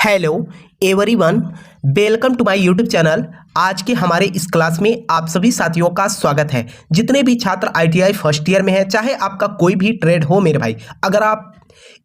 Hello everyone, welcome to my YouTube channel. आज के हमारे इस क्लास में आप सभी साथियों का स्वागत है। जितने भी छात्र आईटीआई फर्स्ट ईयर में हैं, चाहे आपका कोई भी ट्रेड हो मेरे भाई, अगर आप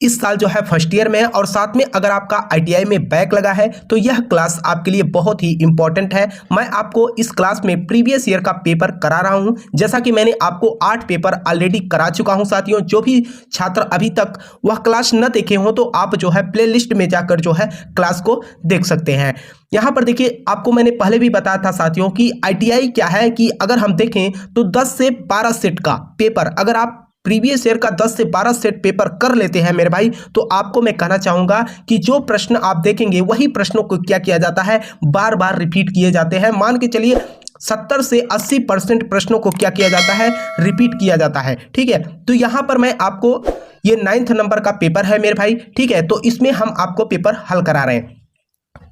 इस साल जो है फर्स्ट ईयर में है और साथ में अगर आपका आईटीआई में बैक लगा है तो यह क्लास आपके लिए बहुत ही इंपॉर्टेंट है। मैं आपको इस क्लास में प्रीवियस ईयर का पेपर करा रहा हूं, जैसा कि मैंने आपको 8 पेपर ऑलरेडी करा चुका हूं। साथियों, जो भी छात्र अभी तक वह क्लास न देखे हों तो आप जो है प्लेलिस्ट में जाकर जो है क्लास को देख सकते हैं। यहाँ पर देखिए, आपको मैंने पहले भी बताया था साथियों कि आईटीआई क्या है कि अगर हम देखें तो 10 से 12 सेट का पेपर, अगर आप प्रीवियस ईयर का 10 से 12 सेट पेपर कर लेते हैं मेरे भाई, तो आपको मैं कहना चाहूंगा कि जो प्रश्न आप देखेंगे वही प्रश्नों को क्या किया जाता है, बार बार रिपीट किए जाते हैं। मान के चलिए 70 से 80% प्रश्नों को क्या किया जाता है, रिपीट किया जाता है। ठीक है, तो यहां पर मैं आपको, ये 9th नंबर का पेपर है मेरे भाई, ठीक है, तो इसमें हम आपको पेपर हल करा रहे हैं।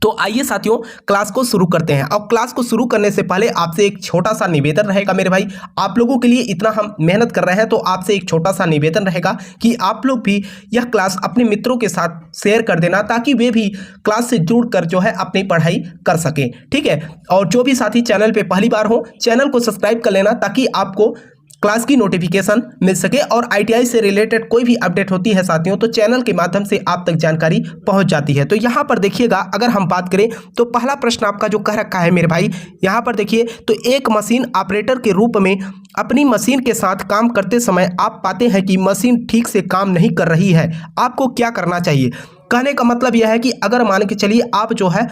तो आइए साथियों, क्लास को शुरू करते हैं। और क्लास को शुरू करने से पहले आपसे एक छोटा सा निवेदन रहेगा मेरे भाई, आप लोगों के लिए इतना हम मेहनत कर रहे हैं तो आपसे एक छोटा सा निवेदन रहेगा कि आप लोग भी यह क्लास अपने मित्रों के साथ शेयर कर देना, ताकि वे भी क्लास से जुड़कर जो है अपनी पढ़ाई कर सकें। ठीक है, और जो भी साथी चैनल पे पहली बार हो, चैनल को सब्सक्राइब कर लेना ताकि आपको क्लास की नोटिफिकेशन मिल सके और आईटीआई से रिलेटेड कोई भी अपडेट होती है साथियों तो चैनल के माध्यम से आप तक जानकारी पहुंच जाती है। तो यहां पर देखिएगा, अगर हम बात करें तो पहला प्रश्न आपका जो कह रखा है मेरे भाई, यहां पर देखिए, तो एक मशीन ऑपरेटर के रूप में अपनी मशीन के साथ काम करते समय आप पाते हैं कि मशीन ठीक से काम नहीं कर रही है, आपको क्या करना चाहिए। कहने का मतलब यह है कि अगर मान के चलिए आप जो है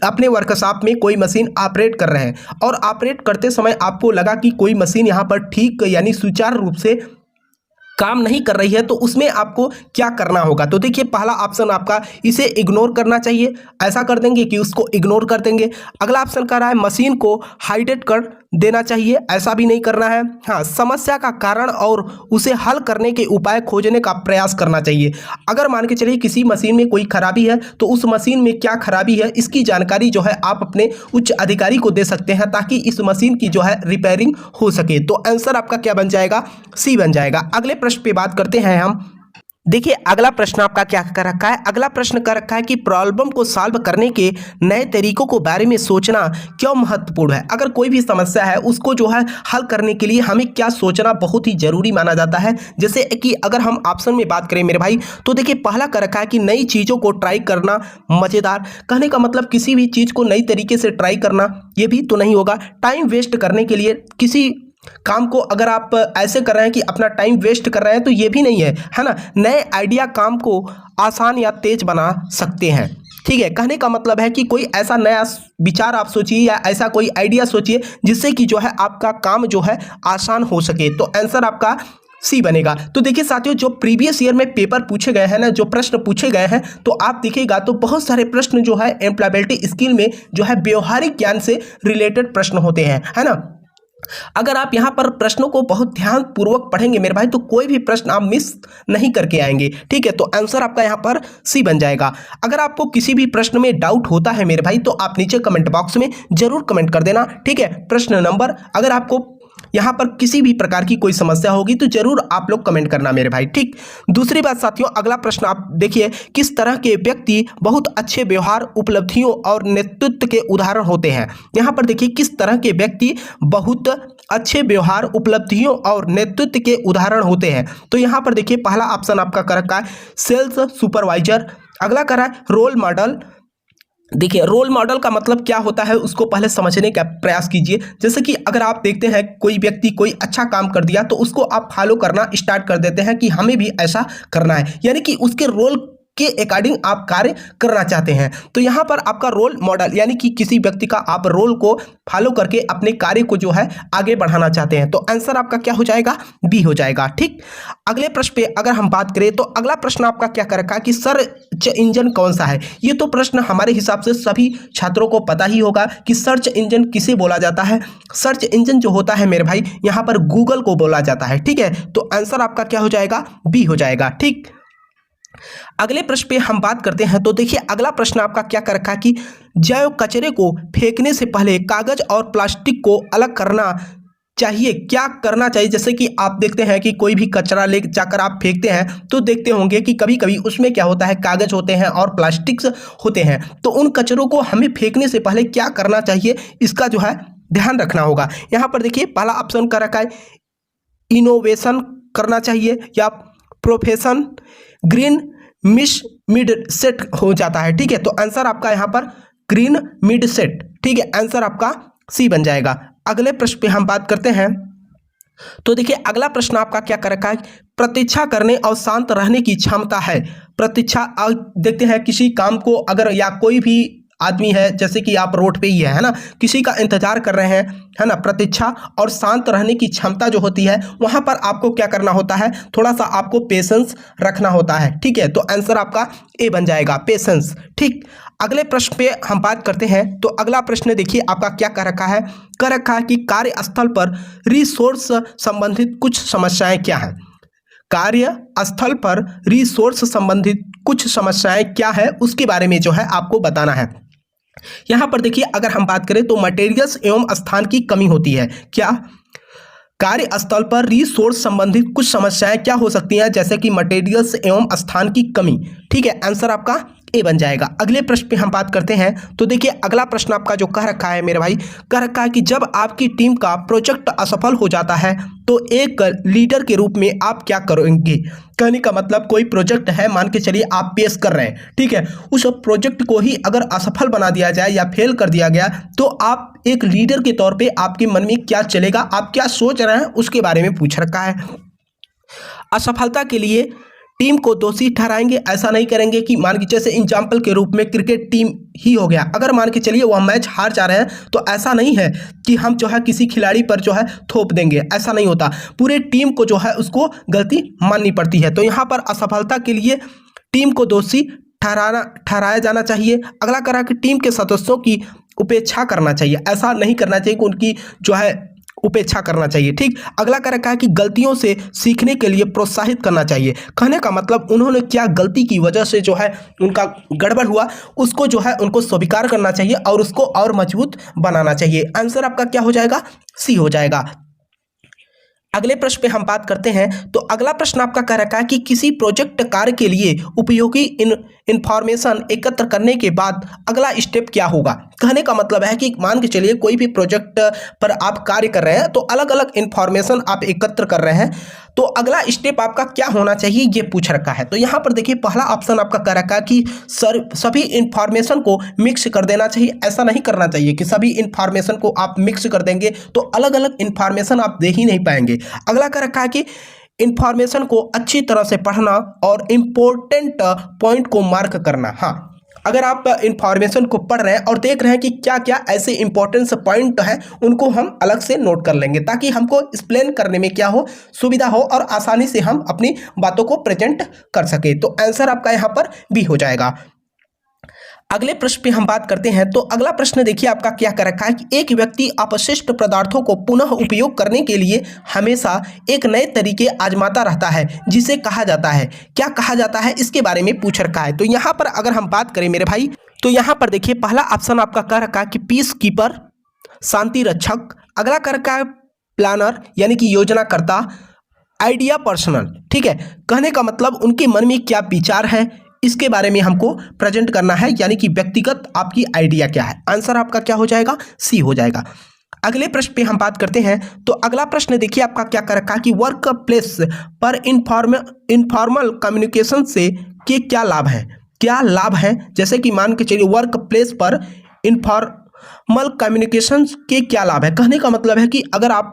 अपने वर्कशॉप में कोई मशीन ऑपरेट कर रहे हैं और ऑपरेट करते समय आपको लगा कि कोई मशीन यहाँ पर ठीक यानी सुचारू रूप से काम नहीं कर रही है, तो उसमें आपको क्या करना होगा। तो देखिए, पहला ऑप्शन आपका, इसे इग्नोर करना चाहिए, ऐसा कर देंगे कि उसको इग्नोर कर देंगे। अगला ऑप्शन कह रहा है मशीन को हाइडेट कर देना चाहिए, ऐसा भी नहीं करना है। हाँ, समस्या का कारण और उसे हल करने के उपाय खोजने का प्रयास करना चाहिए। अगर मान के चलिए किसी मशीन में कोई खराबी है तो उस मशीन में क्या खराबी है इसकी जानकारी जो है आप अपने उच्च अधिकारी को दे सकते हैं, ताकि इस मशीन की जो है रिपेयरिंग हो सके। तो आंसर आपका क्या बन जाएगा, सी बन जाएगा। अगले प्रश्न पे बात करते हैं हम। देखिए, अगला प्रश्न आपका क्या कर रखा है, अगला प्रश्न कर रखा है कि प्रॉब्लम को सॉल्व करने के नए तरीकों को बारे में सोचना क्यों महत्वपूर्ण है। अगर कोई भी समस्या है उसको जो है हल करने के लिए हमें क्या सोचना बहुत ही जरूरी माना जाता है। जैसे कि अगर हम ऑप्शन में बात करें मेरे भाई, तो देखिए पहला कर रखा है कि नई चीज़ों को ट्राई करना मज़ेदार। कहने का मतलब किसी भी चीज़ को नई तरीके से ट्राई करना, ये भी तो नहीं होगा। टाइम वेस्ट करने के लिए, किसी काम को अगर आप ऐसे कर रहे हैं कि अपना टाइम वेस्ट कर रहे हैं तो ये भी नहीं है ना। नए आइडिया काम को आसान या तेज बना सकते हैं। ठीक है, कहने का मतलब है कि कोई ऐसा नया विचार आप सोचिए या ऐसा कोई आइडिया सोचिए जिससे कि जो है आपका काम जो है आसान हो सके। तो आंसर आपका सी बनेगा। तो देखिए साथियों, जो प्रीवियस ईयर में पेपर पूछे गए हैं ना, जो प्रश्न पूछे गए हैं, तो आप देखिएगा तो बहुत सारे प्रश्न जो है एम्प्लॉयबिलिटी स्किल में जो है व्यवहारिक ज्ञान से रिलेटेड प्रश्न होते हैं, है ना। अगर आप यहाँ पर प्रश्नों को बहुत ध्यान पूर्वक पढ़ेंगे मेरे भाई, तो कोई भी प्रश्न आप मिस नहीं करके आएंगे। ठीक है, तो आंसर आपका यहाँ पर सी बन जाएगा। अगर आपको किसी भी प्रश्न में डाउट होता है मेरे भाई, तो आप नीचे कमेंट बॉक्स में जरूर कमेंट कर देना। ठीक है, प्रश्न नंबर, अगर आपको यहाँ पर किसी भी प्रकार की कोई समस्या होगी तो जरूर आप लोग कमेंट करना मेरे भाई। ठीक, दूसरी बात साथियों, अगला प्रश्न आप देखिए, किस तरह के व्यक्ति बहुत अच्छे व्यवहार, उपलब्धियों और नेतृत्व के उदाहरण होते हैं। यहाँ पर देखिए, किस तरह के व्यक्ति बहुत अच्छे व्यवहार, उपलब्धियों और नेतृत्व के उदाहरण होते हैं। तो यहाँ पर देखिए, पहला ऑप्शन आपका कर रखा है सेल्स सुपरवाइजर। अगला कर रहा है रोल मॉडल। देखिए, रोल मॉडल का मतलब क्या होता है उसको पहले समझने का प्रयास कीजिए। जैसे कि अगर आप देखते हैं कोई व्यक्ति कोई अच्छा काम कर दिया तो उसको आप फॉलो करना स्टार्ट कर देते हैं कि हमें भी ऐसा करना है, यानी कि उसके रोल के अकॉर्डिंग आप कार्य करना चाहते हैं। तो यहाँ पर आपका रोल मॉडल यानी कि किसी व्यक्ति का आप रोल को फॉलो करके अपने कार्य को जो है आगे बढ़ाना चाहते हैं। तो आंसर आपका क्या हो जाएगा, बी हो जाएगा। ठीक, अगले प्रश्न पे अगर हम बात करें तो अगला प्रश्न आपका क्या कर रखा है कि सर्च इंजन कौन सा है। ये तो प्रश्न हमारे हिसाब से सभी छात्रों को पता ही होगा कि सर्च इंजन किसे बोला जाता है। सर्च इंजन जो होता है मेरे भाई, यहाँ पर गूगल को बोला जाता है। ठीक है, तो आंसर आपका क्या हो जाएगा, बी हो जाएगा। ठीक, अगले प्रश्न पे हम बात करते हैं। तो देखिए, अगला प्रश्न आपका क्या कर रखा है कि जैव कचरे को फेंकने से पहले कागज और प्लास्टिक को अलग करना चाहिए, क्या करना चाहिए। जैसे कि आप देखते हैं कि कोई भी कचरा ले जाकर आप फेंकते हैं तो देखते होंगे कि कभी कभी उसमें क्या होता है, कागज होते हैं और प्लास्टिक्स होते हैं। तो उन कचरों को हमें फेंकने से पहले क्या करना चाहिए, इसका जो है ध्यान रखना होगा। यहाँ पर देखिए पहला ऑप्शन कर रखा है इनोवेशन करना चाहिए या प्रोफेशन, ग्रीन मिश मिड सेट हो जाता है। ठीक है, तो आंसर आपका यहाँ पर ग्रीन मिड सेट। ठीक है, आंसर आपका सी बन जाएगा। अगले प्रश्न पे हम बात करते हैं। तो देखिए अगला प्रश्न आपका क्या कर रखा है, प्रतीक्षा करने और शांत रहने की क्षमता है। प्रतीक्षा देखते हैं किसी काम को अगर, या कोई भी आदमी है, जैसे कि आप रोड पे ही है ना, किसी का इंतजार कर रहे हैं, है ना, प्रतीक्षा और शांत रहने की क्षमता जो होती है वहां पर आपको क्या करना होता है, थोड़ा सा आपको पेशेंस रखना होता है। ठीक है, तो आंसर आपका ए बन जाएगा, पेशेंस। ठीक, अगले प्रश्न पे हम बात करते हैं। तो अगला प्रश्न देखिए आपका क्या कर रखा है, कर रखा है कि कार्यस्थल पर रिसोर्स संबंधित कुछ समस्याएं क्या हैं। कार्यस्थल पर रिसोर्स संबंधित कुछ समस्याएं क्या है, उसके बारे में जो है आपको बताना है। यहां पर देखिए अगर हम बात करें तो मटेरियल्स एवं स्थान की कमी होती है। क्या कार्यस्थल पर रिसोर्स संबंधित कुछ समस्याएं क्या हो सकती हैं, जैसे कि मटेरियल्स एवं स्थान की कमी। ठीक है, आंसर आपका ए बन जाएगा। अगले प्रश्न पे हम बात करते हैं। तो देखिए अगला प्रश्न आपका जो कह रखा है मेरे भाई, कह रखा है कि जब आपकी टीम का प्रोजेक्ट असफल हो जाता है तो एक लीडर के रूप में आप क्या करेंगे। कहने का मतलब कोई प्रोजेक्ट है, मान के चलिए आप पेश कर रहे हैं, ठीक है, उस प्रोजेक्ट को ही अगर असफल बना दिया जाए या फेल कर दिया गया तो आप एक लीडर के तौर पे आपके मन में क्या चलेगा, आप क्या सोच रहे हैं, उसके बारे में पूछ रखा है। असफलता के लिए टीम को दोषी ठहराएंगे, ऐसा नहीं करेंगे कि मान के जैसे एग्जाम्पल के रूप में क्रिकेट टीम ही हो गया, अगर मान के चलिए वह मैच हार जा रहे हैं तो ऐसा नहीं है कि हम जो है किसी खिलाड़ी पर जो है थोप देंगे, ऐसा नहीं होता, पूरे टीम को जो है उसको गलती माननी पड़ती है। तो यहाँ पर असफलता के लिए टीम को दोषी ठहराया जाना चाहिए। अगला करा कि टीम के सदस्यों की उपेक्षा करना चाहिए, ऐसा नहीं करना चाहिए कि उनकी जो है उपेक्षा करना चाहिए। ठीक, अगला कर रखा है कि गलतियों से सीखने के लिए प्रोत्साहित करना चाहिए। कहने का मतलब उन्होंने क्या गलती की वजह से जो है उनका गड़बड़ हुआ, उसको जो है उनको स्वीकार करना चाहिए और उसको और मजबूत बनाना चाहिए। आंसर आपका क्या हो जाएगा, सी हो जाएगा। अगले प्रश्न पे हम बात करते हैं। तो अगला प्रश्न आपका कह रखा है कि किसी प्रोजेक्ट कार्य के लिए उपयोगी इंफॉर्मेशन एकत्र करने के बाद अगला स्टेप क्या होगा। कहने का मतलब है कि मान के चलिए कोई भी प्रोजेक्ट पर आप कार्य कर रहे हैं तो अलग अलग इंफॉर्मेशन आप एकत्र कर रहे हैं, तो अगला स्टेप आपका क्या होना चाहिए ये पूछ रखा है। तो यहाँ पर देखिए पहला ऑप्शन आपका कह रखा है कि सभी इंफॉर्मेशन को मिक्स कर देना चाहिए। ऐसा नहीं करना चाहिए कि सभी इंफॉर्मेशन को आप मिक्स कर देंगे तो अलग अलग इंफॉर्मेशन आप देख ही नहीं पाएंगे। अगला कह रखा है कि इंफॉर्मेशन को अच्छी तरह से पढ़ना और इम्पोर्टेंट पॉइंट को मार्क करना। हाँ, अगर आप इंफॉर्मेशन को पढ़ रहे हैं और देख रहे हैं कि क्या क्या ऐसे इंपॉर्टेंस पॉइंट है, उनको हम अलग से नोट कर लेंगे ताकि हमको एक्सप्लेन करने में क्या हो, सुविधा हो और आसानी से हम अपनी बातों को प्रेजेंट कर सके। तो आंसर आपका यहाँ पर बी हो जाएगा। अगले प्रश्न पे हम बात करते हैं। तो अगला प्रश्न देखिए आपका क्या कर रखा है कि एक व्यक्ति अपशिष्ट पदार्थों को पुनः उपयोग करने के लिए हमेशा एक नए तरीके आजमाता रहता है, जिसे कहा जाता है, क्या कहा जाता है, इसके बारे में पूछ रखा है। तो यहाँ पर अगर हम बात करें मेरे भाई, तो यहाँ पर देखिए पहला ऑप्शन आपका कह रखा है कि पीस कीपर, शांति रक्षक। अगला कर रखा है प्लानर यानी कि योजनाकर्ता, आइडिया पर्सनल। ठीक है, कहने का मतलब उनके मन में क्या विचार है इसके बारे में हमको प्रेजेंट करना है, यानी कि व्यक्तिगत आपकी आइडिया क्या है। आंसर आपका क्या हो जाएगा, सी हो जाएगा। अगले प्रश्न पे हम बात करते हैं। तो अगला प्रश्न देखिए आपका क्या कर रखा है कि वर्क प्लेस पर इनफॉर्मल कम्युनिकेशन से के क्या लाभ है, क्या लाभ है। जैसे कि मान के चलिए वर्क प्लेस पर इनफॉर्मल कम्युनिकेशन के क्या लाभ है। कहने का मतलब है कि अगर आप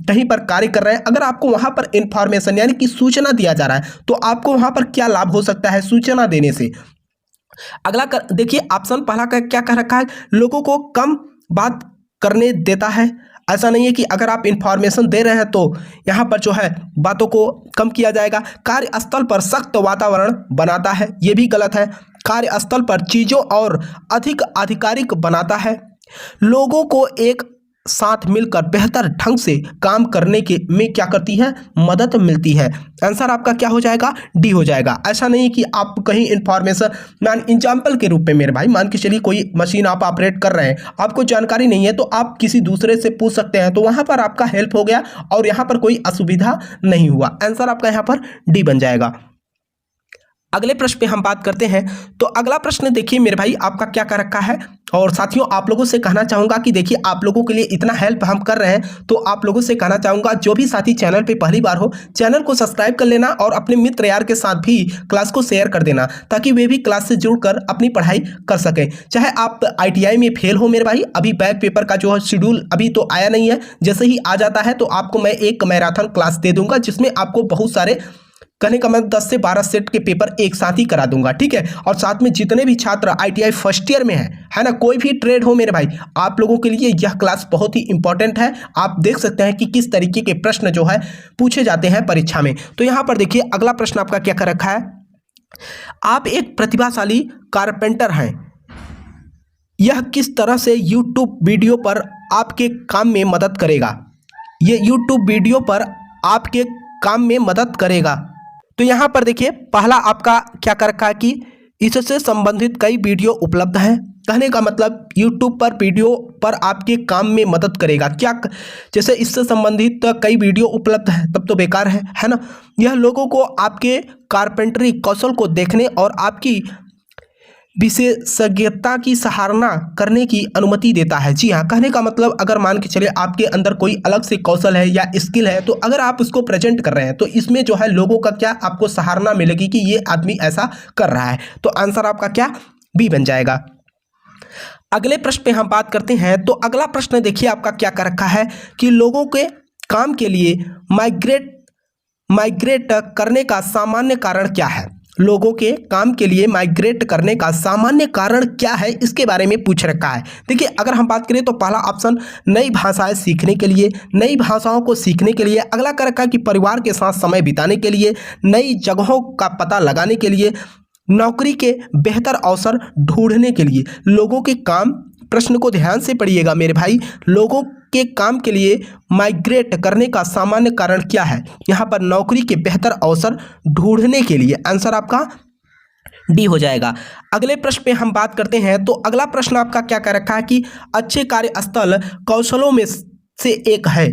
कहीं पर कार्य कर रहे हैं, अगर आपको वहां पर इंफॉर्मेशन यानी कि सूचना दिया जा रहा है तो आपको वहां पर क्या लाभ हो सकता है सूचना देने से। अगला देखिए ऑप्शन पहला का क्या कह रखा है, लोगों को कम बात करने देता है। ऐसा नहीं है कि अगर आप इंफॉर्मेशन दे रहे हैं तो यहाँ पर जो है बातों को कम किया जाएगा। कार्यस्थल पर सख्त वातावरण बनाता है, ये भी गलत है। कार्यस्थल पर चीज़ों और अधिक आधिकारिक बनाता है। लोगों को एक साथ मिलकर बेहतर ढंग से काम करने के में क्या करती है, मदद मिलती है। आंसर आपका क्या हो जाएगा, डी हो जाएगा। ऐसा नहीं कि आप कहीं इंफॉर्मेशन मान एग्जाम्पल के रूप में मेरे भाई मान के चलिए कोई मशीन आप ऑपरेट कर रहे हैं, आपको जानकारी नहीं है तो आप किसी दूसरे से पूछ सकते हैं, तो वहां पर आपका हेल्प हो गया और यहाँ पर कोई असुविधा नहीं हुआ। आंसर आपका यहाँ पर डी बन जाएगा। अगले प्रश्न पे हम बात करते हैं। तो अगला प्रश्न देखिए मेरे भाई आपका क्या कर रखा है, और साथियों आप लोगों से कहना चाहूंगा कि देखिए आप लोगों के लिए इतना हेल्प हम कर रहे हैं, तो आप लोगों से कहना चाहूंगा जो भी साथी चैनल पे पहली बार हो, चैनल को सब्सक्राइब कर लेना और अपने मित्र यार के साथ भी क्लास को शेयर कर देना, ताकि वे भी क्लास से जुड़कर अपनी पढ़ाई कर सकें। चाहे आप ITI में फेल हो मेरे भाई, अभी बैक पेपर का जो है शेड्यूल अभी तो आया नहीं है, जैसे ही आ जाता है तो आपको मैं एक मैराथन क्लास दे दूंगा, जिसमें आपको बहुत सारे कहने का मैं 10 से 12 सेट के पेपर एक साथ ही करा दूंगा, ठीक है। और साथ में जितने भी छात्र ITI फर्स्ट ईयर में है ना, कोई भी ट्रेड हो मेरे भाई, आप लोगों के लिए यह क्लास बहुत ही इंपॉर्टेंट है। आप देख सकते हैं कि किस तरीके के प्रश्न जो है पूछे जाते हैं परीक्षा में। तो यहाँ पर देखिए अगला प्रश्न आपका क्या कर रखा है, आप एक प्रतिभाशाली कारपेंटर हैं, यह किस तरह से यूट्यूब वीडियो पर आपके काम में मदद करेगा, ये यूट्यूब वीडियो पर आपके काम में मदद करेगा। तो यहाँ पर देखिए पहला आपका क्या कर रखा है कि इससे संबंधित कई वीडियो उपलब्ध हैं। कहने का मतलब YouTube पर वीडियो पर आपके काम में मदद करेगा क्या, जैसे इससे संबंधित कई वीडियो उपलब्ध है तब तो बेकार है ना। यह लोगों को आपके कारपेंटरी कौशल को देखने और आपकी विशेषज्ञता की सराहना करने की अनुमति देता है। जी हाँ, कहने का मतलब अगर मान के चलिए आपके अंदर कोई अलग से कौशल है या स्किल है, तो अगर आप उसको प्रेजेंट कर रहे हैं तो इसमें जो है लोगों का क्या आपको सराहना मिलेगी कि ये आदमी ऐसा कर रहा है। तो आंसर आपका क्या, बी बन जाएगा। अगले प्रश्न पे हम बात करते हैं। तो अगला प्रश्न देखिए आपका क्या कर रखा है कि लोगों के काम के लिए माइग्रेट करने का सामान्य कारण क्या है। लोगों के काम के लिए माइग्रेट करने का सामान्य कारण क्या है, इसके बारे में पूछ रखा है। देखिए अगर हम बात करें तो पहला ऑप्शन नई भाषाएं सीखने के लिए, नई भाषाओं को सीखने के लिए। अगला कर रखा है कि परिवार के साथ समय बिताने के लिए, नई जगहों का पता लगाने के लिए, नौकरी के बेहतर अवसर ढूंढने के लिए। लोगों के काम, प्रश्न को ध्यान से पढ़िएगा मेरे भाई, लोगों के काम के लिए माइग्रेट करने का सामान्य कारण क्या है, यहाँ पर नौकरी के बेहतर अवसर ढूंढने के लिए। आंसर आपका डी हो जाएगा। अगले प्रश्न पे हम बात करते हैं। तो अगला प्रश्न आपका क्या कर रखा है कि अच्छे कार्यस्थल कौशलों में से एक है,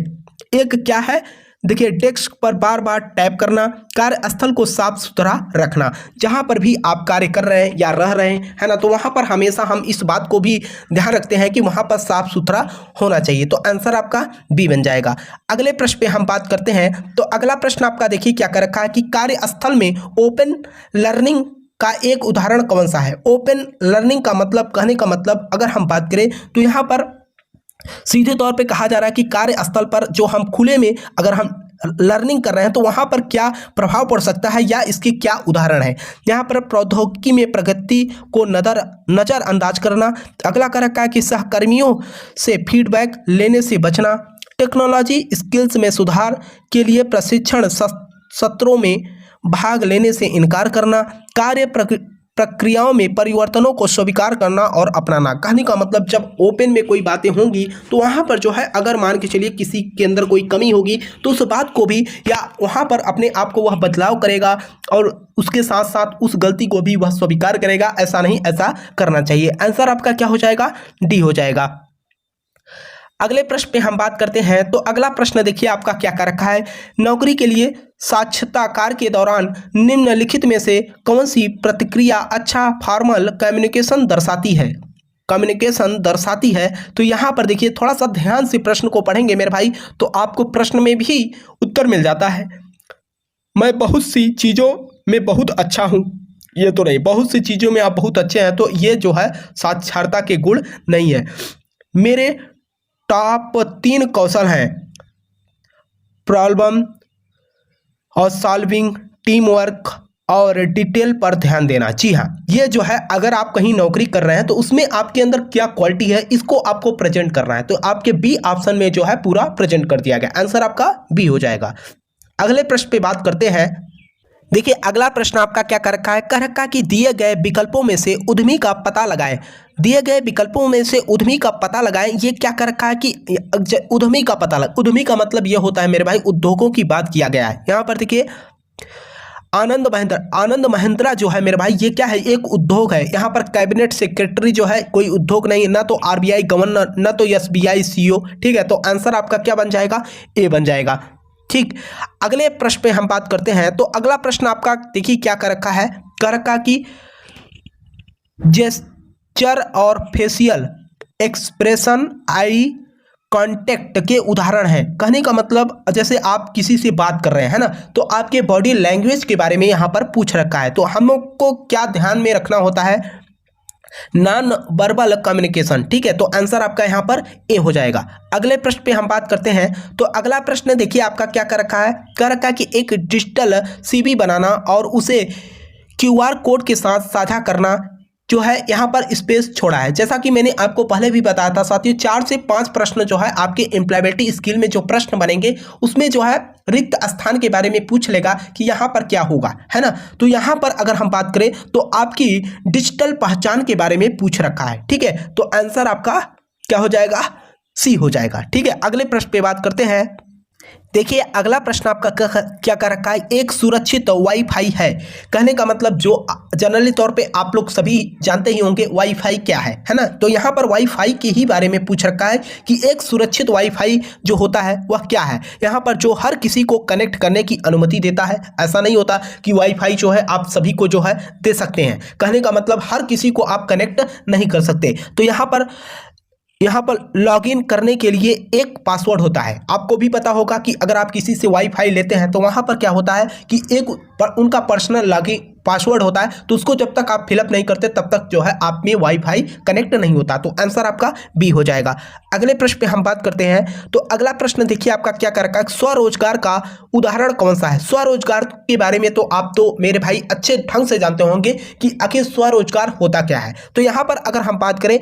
एक क्या है, देखिए डेस्क पर बार बार टैप करना, कार्यस्थल को साफ सुथरा रखना। जहां पर भी आप कार्य कर रहे हैं या रह रहे हैं है ना, तो वहां पर हमेशा हम इस बात को भी ध्यान रखते हैं कि वहां पर साफ सुथरा होना चाहिए। तो आंसर आपका बी बन जाएगा। अगले प्रश्न पे हम बात करते हैं। तो अगला प्रश्न आपका देखिए क्या कर रखा है कि कार्यस्थल में ओपन लर्निंग का एक उदाहरण कौन सा है। ओपन लर्निंग का मतलब, कहने का मतलब अगर हम बात करें तो यहाँ पर सीधे तौर पे कहा जा रहा है कि कार्यस्थल पर जो हम खुले में अगर हम लर्निंग कर रहे हैं तो वहां पर क्या प्रभाव पड़ सकता है या इसके क्या उदाहरण है। यहाँ पर प्रौद्योगिकी में प्रगति को नजरअंदाज करना। अगला कर रखा है कि सहकर्मियों से फीडबैक लेने से बचना, टेक्नोलॉजी स्किल्स में सुधार के लिए प्रशिक्षण सत्रों में भाग लेने से इनकार करना, कार्य प्रक्रियाओं में परिवर्तनों को स्वीकार करना और अपनाना। कहने का मतलब जब ओपन में कोई बातें होंगी तो वहाँ पर जो है अगर मान के चलिए किसी के अंदर कोई कमी होगी तो उस बात को भी या वहाँ पर अपने आप को वह बदलाव करेगा और उसके साथ साथ उस गलती को भी वह स्वीकार करेगा। ऐसा नहीं, ऐसा करना चाहिए। आंसर आपका क्या हो जाएगा, डी हो जाएगा। अगले प्रश्न पे हम बात करते हैं। तो अगला प्रश्न देखिए आपका क्या कर रखा है, नौकरी के लिए साक्षात्कार के दौरान निम्नलिखित में से कौन सी प्रतिक्रिया अच्छा फॉर्मल कम्युनिकेशन दर्शाती है, कम्युनिकेशन दर्शाती है। तो यहाँ पर देखिए थोड़ा सा ध्यान से प्रश्न को पढ़ेंगे मेरे भाई तो आपको प्रश्न में भी उत्तर मिल जाता है। मैं बहुत सी चीज़ों में बहुत अच्छा हूँ, ये तो नहीं, बहुत सी चीज़ों में आप बहुत अच्छे हैं, तो ये जो है साक्षरता के गुण नहीं है। मेरे टॉप 3 कौशल हैं, प्रॉब्लम और सॉल्विंग, टीम वर्क और डिटेल पर ध्यान देना। जी हाँ, ये जो है अगर आप कहीं नौकरी कर रहे हैं तो उसमें आपके अंदर क्या क्वालिटी है इसको आपको प्रेजेंट करना है। तो आपके बी ऑप्शन में जो है पूरा प्रेजेंट कर दिया गया। आंसर आपका बी हो जाएगा। अगले प्रश्न पे बात करते हैं। देखिए अगला प्रश्न आपका क्या कर रखा है, कह रखा है कि दिए गए विकल्पों में से उद्यमी का पता लगाएं। दिए गए विकल्पों में से उद्यमी का पता लगाएं, ये क्या कर रखा है कि उद्यमी का पता लगा, उद्यमी का मतलब ये होता है मेरे भाई उद्योगों की बात किया गया है। यहाँ पर देखिए आनंद महिंद्रा जो है मेरे भाई ये क्या है, एक उद्योग है। यहाँ पर कैबिनेट सेक्रेटरी जो है कोई उद्योग नहीं है, ना तो आरबीआई गवर्नर, ना तो एसबीआई सीईओ। ठीक है, तो आंसर आपका क्या बन जाएगा, ए बन जाएगा। ठीक, अगले प्रश्न पे हम बात करते हैं। तो अगला प्रश्न आपका देखिए क्या कर रखा है, कर रखा कि जेस्चर और फेशियल एक्सप्रेशन आई कांटेक्ट के उदाहरण हैं। कहने का मतलब जैसे आप किसी से बात कर रहे हैं ना, तो आपके बॉडी लैंग्वेज के बारे में यहाँ पर पूछ रखा है। तो हम लोग को क्या ध्यान में रखना होता है, नॉन वर्बल कम्युनिकेशन। ठीक है, तो आंसर आपका यहाँ पर ए हो जाएगा। अगले प्रश्न पे हम बात करते हैं। तो अगला प्रश्न देखिए आपका क्या कर रखा है, कर रखा है कि एक डिजिटल सीवी बनाना और उसे क्यूआर कोड के साथ साझा करना जो है यहाँ पर स्पेस छोड़ा है। जैसा कि मैंने आपको पहले भी बताया था साथियों, 4 से 5 प्रश्न जो है आपके एम्प्लॉयबिलिटी स्किल में जो प्रश्न बनेंगे उसमें जो है रिक्त स्थान के बारे में पूछ लेगा कि यहाँ पर क्या होगा, है ना। तो यहाँ पर अगर हम बात करें तो आपकी डिजिटल पहचान के बारे में पूछ रखा है। ठीक है, तो आंसर आपका क्या हो जाएगा, सी हो जाएगा। ठीक है, अगले प्रश्न पे बात करते हैं। देखिए अगला प्रश्न आपका क्या कर रखा है, एक सुरक्षित वाईफाई है। कहने का मतलब जो जनरली तौर पे आप लोग सभी जानते ही होंगे वाईफाई क्या है ना। तो यहाँ पर वाईफाई के ही बारे में पूछ रखा है कि एक सुरक्षित वाईफाई जो होता है वह क्या है। यहाँ पर जो हर किसी को कनेक्ट करने की अनुमति देता है। ऐसा नहीं होता कि वाईफाई जो है आप सभी को जो है दे सकते हैं। कहने का मतलब हर किसी को आप कनेक्ट नहीं कर सकते। तो यहाँ पर लॉगिन करने के लिए एक पासवर्ड होता है। आपको भी पता होगा कि अगर आप किसी से वाईफाई लेते हैं तो वहाँ पर क्या होता है कि उनका पर्सनल लॉगिन पासवर्ड होता है, तो उसको जब तक आप फिलअप नहीं करते तब तक जो है आप में वाईफाई कनेक्ट नहीं होता। तो आंसर आपका बी हो जाएगा। अगले प्रश्न पे हम बात करते हैं। तो अगला प्रश्न देखिए आपका क्या कर रखा है, स्वरोजगार का उदाहरण कौन सा है। स्वरोजगार के बारे में तो आप तो मेरे भाई अच्छे ढंग से जानते होंगे कि आखिर स्वरोजगार होता क्या है। तो यहाँ पर अगर हम बात करें,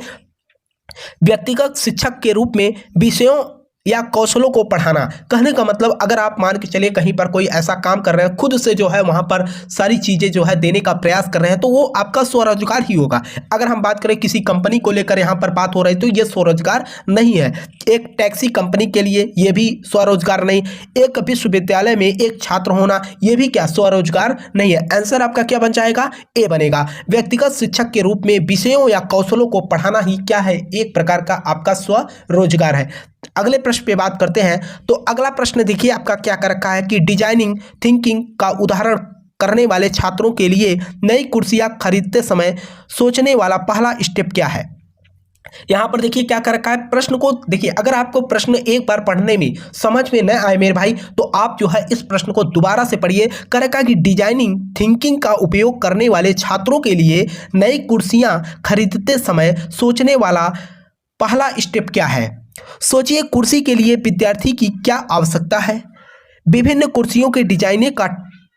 व्यक्तिगत शिक्षक के रूप में विषयों या कौशलों को पढ़ाना। कहने का मतलब अगर आप मान के चलिए कहीं पर कोई ऐसा काम कर रहे हैं, खुद से जो है वहां पर सारी चीजें जो है देने का प्रयास कर रहे हैं, तो वो आपका स्वरोजगार ही होगा। अगर हम बात करें किसी कंपनी को लेकर यहाँ पर बात हो रही है तो ये स्वरोजगार नहीं है। एक टैक्सी कंपनी के लिए ये भी स्वरोजगार नहीं। एक विश्वविद्यालय में एक छात्र होना ये भी क्या स्वरोजगार नहीं है। आंसर आपका क्या बन जाएगा, ए बनेगा। व्यक्तिगत शिक्षक के रूप में विषयों या कौशलों को पढ़ाना ही क्या है, एक प्रकार का आपका स्वरोजगार है। अगले प्रश्न पे बात करते हैं। तो अगला प्रश्न देखिए आपका क्या कर रखा है कि डिजाइनिंग थिंकिंग का उदाहरण करने वाले छात्रों के लिए नई कुर्सियां खरीदते समय सोचने वाला पहला स्टेप क्या है। यहां पर देखिए क्या कर रखा है, प्रश्न को देखिए। अगर आपको प्रश्न एक बार पढ़ने में समझ में न आए मेरे भाई, तो आप जो है इस प्रश्न को दोबारा से पढ़िए। कर रखा है कि डिजाइनिंग थिंकिंग का उपयोग करने वाले छात्रों के लिए नई कुर्सियां खरीदते समय सोचने वाला पहला स्टेप क्या है। सोचिए कुर्सी के लिए विद्यार्थी की क्या आवश्यकता है, विभिन्न कुर्सियों के डिजाइनिंग का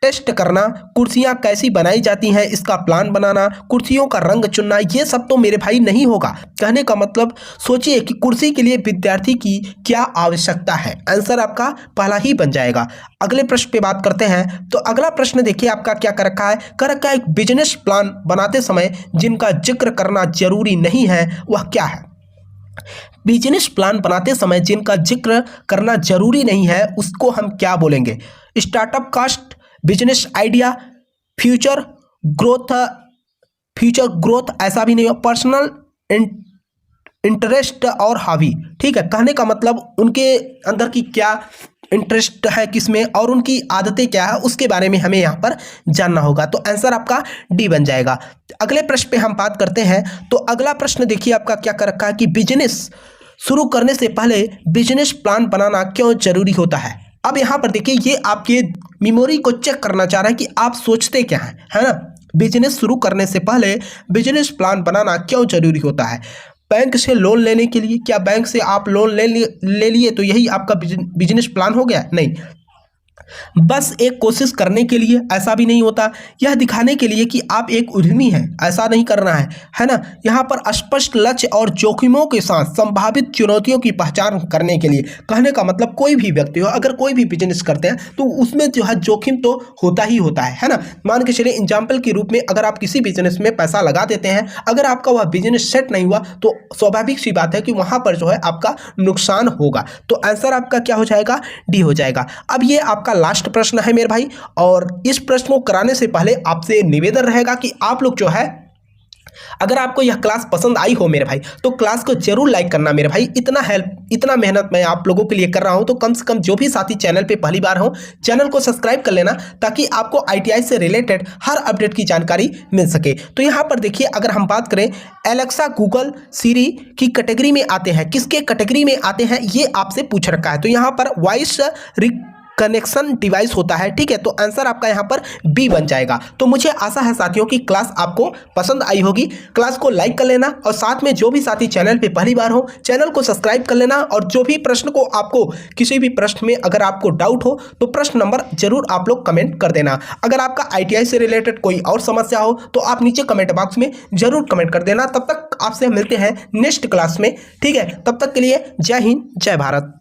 टेस्ट करना, कुर्सियां कैसी बनाई जाती हैं इसका प्लान बनाना, कुर्सियों का रंग चुनना, ये सब तो मेरे भाई नहीं होगा। कहने का मतलब सोचिए कि कुर्सी के लिए विद्यार्थी की क्या आवश्यकता है। आंसर आपका पहला ही बन जाएगा। अगले प्रश्न पे बात करते हैं। तो अगला प्रश्न देखिए आपका क्या कर रखा है, कर रखा है एक बिजनेस प्लान बनाते समय जिनका जिक्र करना जरूरी नहीं है वह क्या है। बिजनेस प्लान बनाते समय जिनका जिक्र करना जरूरी नहीं है उसको हम क्या बोलेंगे। Startup cost, business idea, future growth ऐसा भी नहीं हो, पर्सनल इंटरेस्ट और हॉबी। ठीक है, कहने का मतलब उनके अंदर की क्या इंटरेस्ट है किसमें और उनकी आदतें क्या है उसके बारे में हमें यहाँ पर जानना होगा। तो आंसर आपका डी बन जाएगा। अगले प्रश्न पे हम बात करते हैं। तो अगला प्रश्न देखिए आपका क्या कर रखा है कि बिजनेस शुरू करने से पहले बिजनेस प्लान बनाना क्यों जरूरी होता है। अब यहाँ पर देखिए ये आपके मेमोरी को चेक करना चाह रहा है कि आप सोचते क्या हैं, है ना। बिजनेस शुरू करने से पहले बिजनेस प्लान बनाना क्यों जरूरी होता है। बैंक से लोन लेने के लिए, क्या बैंक से आप लोन ले लिए तो यही आपका बिजनेस प्लान हो गया, नहीं। बस एक कोशिश करने के लिए, ऐसा भी नहीं होता, यह दिखाने के लिए कि आप एक उद्यमी हैं, ऐसा नहीं करना है ना। यहाँ पर स्पष्ट लक्ष्य और जोखिमों के साथ संभावित चुनौतियों की पहचान करने के लिए, कहने का मतलब कोई भी व्यक्ति हो, अगर कोई भी बिजनेस करते हैं तो उसमें जो है जोखिम तो होता ही होता है ना। मान के चलिए एग्जाम्पल के रूप में, अगर आप किसी बिजनेस में पैसा लगा देते हैं, अगर आपका वह बिजनेस सेट नहीं हुआ तो स्वाभाविक सी बात है कि वहाँ पर जो है आपका नुकसान होगा। तो आंसर आपका क्या हो जाएगा? डी हो जाएगा। अब ये आपका लास्ट प्रश्न है मेरे भाई, और इस प्रश्न को कराने से पहले आपसे निवेदन रहेगा कि आप लोग जो है, अगर आपको यह क्लास पसंद आई हो मेरे भाई, तो क्लास को जरूर लाइक करना मेरे भाई। इतना मेहनत मैं आप लोगों के लिए कर रहा हूं, तो कम से कम जो भी साथी चैनल पे पहली बार हो, चैनल को सब्सक्राइब कर लेना, ताकि आपको आईटीआई से रिलेटेड हर अपडेट की जानकारी मिल सके। तो यहाँ पर देखिए, अगर हम बात करें एलेक्सा, गूगल, सीरी की कैटेगरी में आते हैं, किसके कैटेगरी में आते हैं ये आपसे पूछ रखा है। तो यहाँ पर वॉइस कनेक्शन डिवाइस होता है, ठीक है। तो आंसर आपका यहाँ पर बी बन जाएगा। तो मुझे आशा है साथियों कि क्लास आपको पसंद आई होगी। क्लास को लाइक कर लेना, और साथ में जो भी साथी चैनल पे पहली बार हो, चैनल को सब्सक्राइब कर लेना। और जो भी प्रश्न को आपको, किसी भी प्रश्न में अगर आपको डाउट हो तो प्रश्न नंबर जरूर आप लोग कमेंट कर देना। अगर आपका आईटीआई से रिलेटेड कोई और समस्या हो तो आप नीचे कमेंट बॉक्स में जरूर कमेंट कर देना। तब तक आपसे मिलते हैं नेक्स्ट क्लास में, ठीक है। तब तक के लिए जय हिंद, जय भारत।